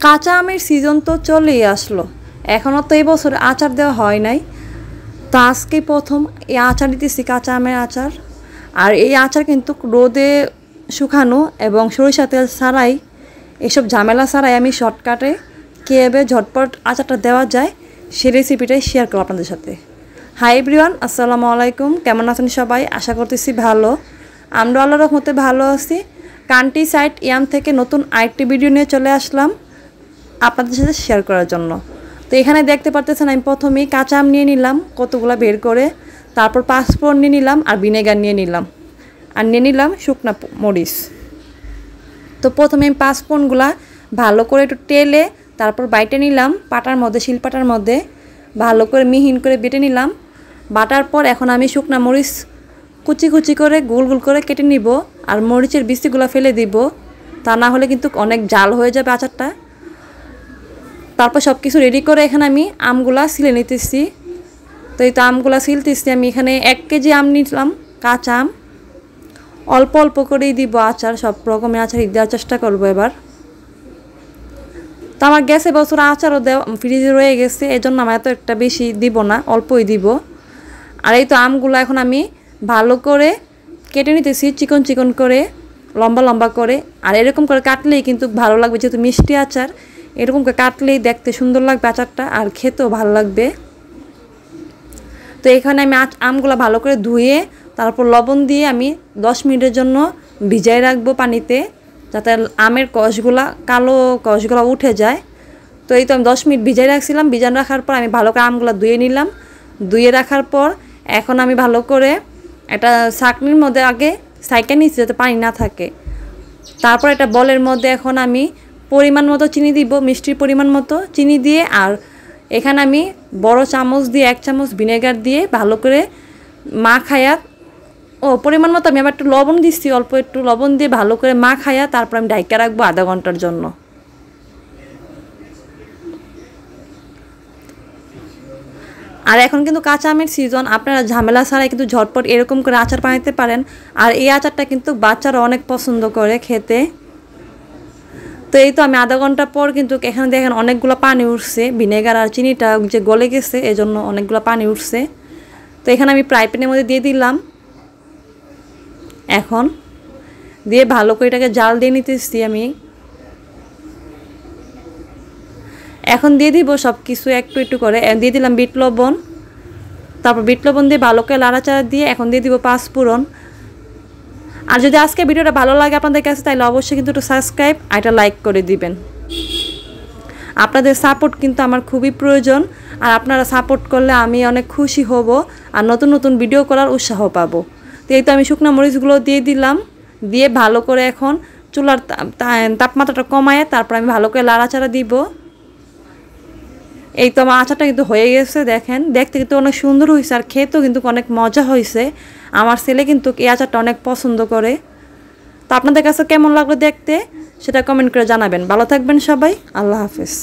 কাঁচা আমের সিজন তো চলেই আসলো, এখনও তো এই বছর আচার দেওয়া হয় নাই। তো আজকে প্রথম এই আচার দিতেছি, কাঁচা আমের আচার। আর এই আচার কিন্তু রোদে শুকানো এবং সরিষা তেল ছাড়াই, এসব ঝামেলা ছাড়াই আমি শর্টকাটে কীভাবে ঝটপট আচারটা দেওয়া যায় সেই রেসিপিটাই শেয়ার করব আপনাদের সাথে। হাই এভরিওয়ান, আসসালামু আলাইকুম। কেমন আছেন সবাই? আশা করতেছি ভালো। আমরা আল্লাহর রহমতে ভালো আছি। কান্ট্রি সাইড ইয়াম থেকে নতুন আরেকটি ভিডিও নিয়ে চলে আসলাম আপনাদের সাথে শেয়ার করার জন্য। তো এখানে দেখতে পারতেছেন আমি প্রথমেই কাঁচা আম নিয়ে নিলাম কতগুলো বের করে, তারপর পাঁচফোড়ন নিয়ে নিলাম আর ভিনেগার নিয়ে নিলাম, আর নিয়ে নিলাম শুকনা মরিচ। তো প্রথমে আমি পাঁচফোড়নগুলা ভালো করে একটু টেলে তারপর বাইটে নিলাম পাটার মধ্যে, শিলপাটার মধ্যে ভালো করে মিহিন করে বেটে নিলাম। বাটার পর এখন আমি শুকনা মরিচ কুচি কুচি করে গোল গোল করে কেটে নিব, আর মরিচের বিচিগুলো ফেলে দিব, তা না হলে কিন্তু অনেক জাল হয়ে যাবে আচারটা। তারপর সব কিছু রেডি করে এখানে আমি আমগুলা ছিলে নিতেছি। তো এই তো আমগুলা ছিলতেছি আমি। এখানে 1 কেজি আম নিলাম, কাঁচা আম। অল্প অল্প করেই দিব আচার, সব রকমের আচার দেওয়ার চেষ্টা করবো এবার। তো আমার গ্যাসে বছর আচারও দেওয়া ফ্রিজে রয়ে গেছে, এই জন্য আমি এত একটা বেশি দিব না, অল্পই দিব। আর এই তো আমগুলো এখন আমি ভালো করে কেটে নিতেছি চিকন চিকন করে, লম্বা লম্বা করে। আর এরকম করে কাটলেই কিন্তু ভালো লাগবে, যেহেতু মিষ্টি আচার এরকম করে কাটলেই দেখতে সুন্দর লাগবে আচারটা, আর খেতেও ভালো লাগবে। তো এখানে আমি আমগুলো ভালো করে ধুয়ে তারপর লবণ দিয়ে আমি 10 মিনিটের জন্য ভিজাই রাখবো পানিতে, যাতে আমের কষগুলা, কালো কষগুলো উঠে যায়। তো এই তো আমি 10 মিনিট ভিজাই রাখছিলাম। ভিজান রাখার পর আমি ভালো করে আমগুলো ধুয়ে নিলাম। ধুয়ে রাখার পর এখন আমি ভালো করে একটা ছাঁকনির মধ্যে আগে ছাঁকে নিচ্ছি যাতে পানি না থাকে। তারপর একটা বলের মধ্যে এখন আমি পরিমাণ মতো চিনি দিব, মিষ্টির পরিমাণ মতো চিনি দিয়ে, আর এখানে আমি বড় চামচ দিয়ে 1 চামচ ভিনেগার দিয়ে ভালো করে মাখায়া, পরিমাণ মতো আমি আবার একটু লবণ দিচ্ছি, অল্প একটু লবণ দিয়ে ভালো করে মাখায়া তারপর আমি ঢাকা রাখবো আধা ঘন্টার জন্য। আর এখন কিন্তু কাঁচা আমের সিজন, আপনারা ঝামেলা ছাড়াই কিন্তু ঝটপট এরকম করে আচার বানাতে পারেন। আর এই আচারটা কিন্তু বাচ্চারা অনেক পছন্দ করে খেতে। তো এই তো আমি আধা ঘন্টা পর কিন্তু এখানে দেখেন অনেকগুলো পানি উঠছে, ভিনেগার আর চিনিটা যে গলে গেছে এজন্য অনেকগুলো পানি উঠছে। তো এখানে আমি ফ্রাই প্যানের মধ্যে দিয়ে দিলাম, এখন দিয়ে ভালো করে এটাকে জাল দিয়ে নিতেছি আমি। এখন দিয়ে দিব সব কিছু একটু একটু করে, দিয়ে দিলাম বিট লবণ, তারপর বিট লবণ দিয়ে ভালো করে লাড়াচাড়া দিয়ে এখন দিয়ে দিব পাঁচফোড়ন। আর যদি আজকে ভিডিওটা ভালো লাগে আপনাদের কাছে, তাহলে অবশ্যই কিন্তু একটু সাবস্ক্রাইব আর একটা লাইক করে দিবেন। আপনাদের সাপোর্ট কিন্তু আমার খুবই প্রয়োজন, আর আপনারা সাপোর্ট করলে আমি অনেক খুশি হব আর নতুন নতুন ভিডিও করার উৎসাহ পাবো। তো এই তো আমি শুকনো মরিচগুলো দিয়ে দিলাম, দিয়ে ভালো করে এখন চুলার তাপমাত্রাটা কমায় তারপর আমি ভালো করে লাড়াচাড়া দিব। এই তো আমার আচারটা কিন্তু হয়ে গেছে, দেখেন দেখতে কিন্তু অনেক সুন্দর হয়েছে, আর খেতেও কিন্তু অনেক মজা হয়েছে। আমার ছেলে কিন্তু এই আচারটা অনেক পছন্দ করে। তো আপনাদের কাছে কেমন লাগলো দেখতে সেটা কমেন্ট করে জানাবেন। ভালো থাকবেন সবাই, আল্লাহ হাফেজ।